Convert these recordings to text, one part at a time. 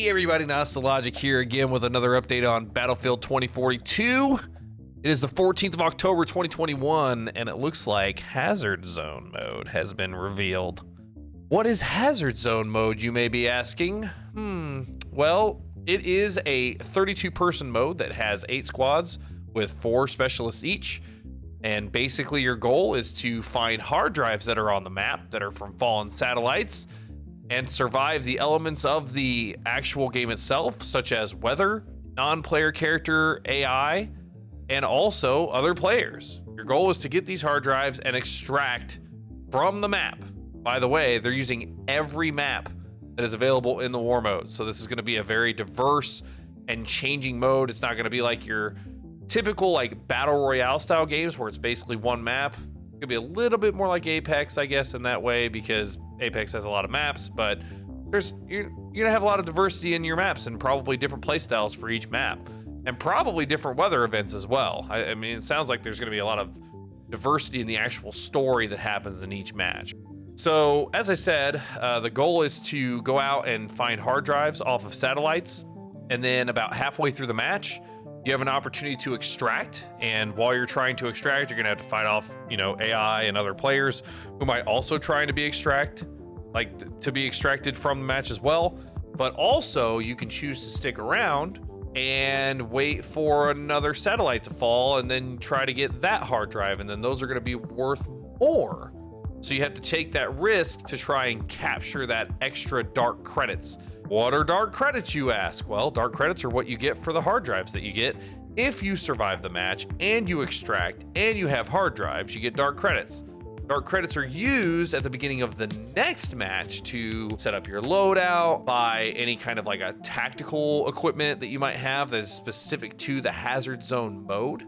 Hey everybody, Nostalgic here again with another update on Battlefield 2042. It is the 14th of October 2021, and it looks like Hazard Zone mode has been revealed. What is Hazard Zone mode, you may be asking? Well, it is a 32-person mode that has 8 squads with 4 specialists each. And basically your goal is to find hard drives that are on the map that are from fallen satellites and survive the elements of the actual game itself, such as weather, non-player character AI, and also other players. Your goal is to get these hard drives and extract from the map. By the way, they're using every map that is available in the war mode. So this is going to be a very diverse and changing mode. It's not going to be like your typical like battle royale style games where it's basically one map. It's gonna be a little bit more like Apex, I guess, in that way, because Apex has a lot of maps, but you're gonna have a lot of diversity in your maps and probably different play styles for each map, and probably different weather events as well. I mean, it sounds like there's gonna be a lot of diversity in the actual story that happens in each match. So as I said, the goal is to go out and find hard drives off of satellites, and then about halfway through the match, you have an opportunity to extract, and while you're trying to extract, you're gonna have to fight off, AI and other players who might also trying to be extracted from the match as well. But also, you can choose to stick around and wait for another satellite to fall, and then try to get that hard drive, and then those are gonna be worth more. So you have to take that risk to try and capture that extra dark credits. What are dark credits, you ask? Well, dark credits are what you get for the hard drives that you get. If you survive the match and you extract and you have hard drives, you get dark credits. Dark credits are used at the beginning of the next match to set up your loadout, buy any kind of like a tactical equipment that you might have that is specific to the Hazard Zone mode.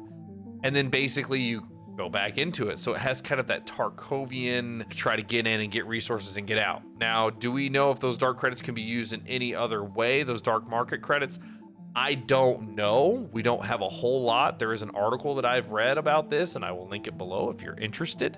And then basically you go back into it. So it has kind of that Tarkovian try to get in and get resources and get out. Now, do we know if those dark credits can be used in any other way, those dark market credits? I don't know. We don't have a whole lot. There is an article that I've read about this, and I will link it below if you're interested.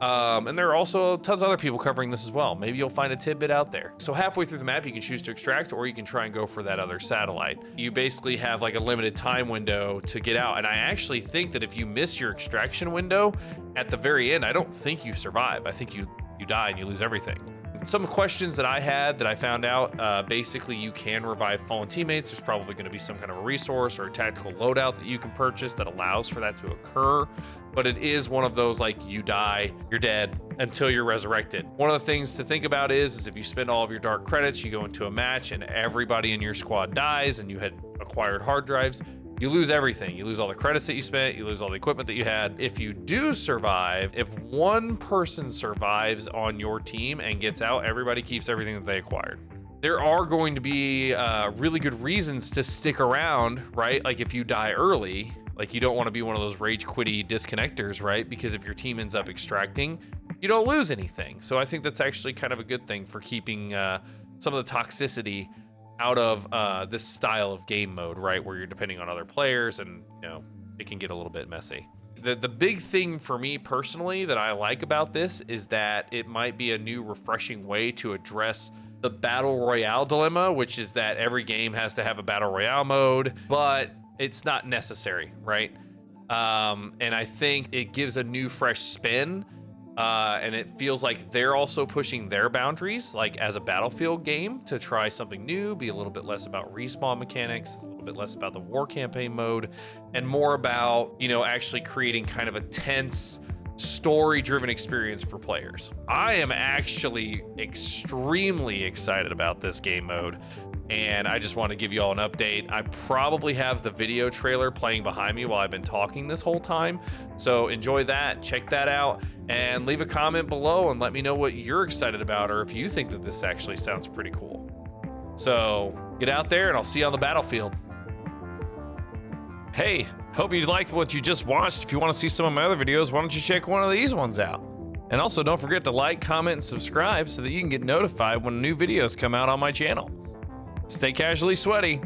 And there are also tons of other people covering this as well. Maybe you'll find a tidbit out there. So halfway through the map, you can choose to extract, or you can try and go for that other satellite. You basically have like a limited time window to get out. And I actually think that if you miss your extraction window at the very end, I don't think you survive. I think you die and you lose everything. Some questions that I had that I found out, basically you can revive fallen teammates. There's probably going to be some kind of a resource or a tactical loadout that you can purchase that allows for that to occur. But it is one of those like you die, you're dead until you're resurrected. One of the things to think about is if you spend all of your dark credits, you go into a match and everybody in your squad dies and you had acquired hard drives, you lose everything. You lose all the credits that you spent, you lose all the equipment that you had. If you do survive, if one person survives on your team and gets out, everybody keeps everything that they acquired. There are going to be really good reasons to stick around, right? Like if you die early, like you don't want to be one of those rage quitty disconnectors, right? Because if your team ends up extracting, you don't lose anything. So I think that's actually kind of a good thing for keeping some of the toxicity out of this style of game mode, right? Where you're depending on other players and, it can get a little bit messy. The big thing for me personally that I like about this is that it might be a new refreshing way to address the battle royale dilemma, which is that every game has to have a battle royale mode, but it's not necessary, right? And I think it gives a new fresh spin. And it feels like they're also pushing their boundaries, like as a Battlefield game, to try something new, be a little bit less about respawn mechanics, a little bit less about the war campaign mode, and more about, actually creating kind of a tense, story-driven experience for players. I am actually extremely excited about this game mode, and I just want to give you all an update. I probably have the video trailer playing behind me while I've been talking this whole time, so enjoy that, check that out, and leave a comment below and let me know what you're excited about, or if you think that this actually sounds pretty cool. So get out there and I'll see you on the battlefield. Hey, hope you liked what you just watched. If you want to see some of my other videos, why don't you check one of these ones out? And also don't forget to like, comment, and subscribe so that you can get notified when new videos come out on my channel. Stay casually sweaty.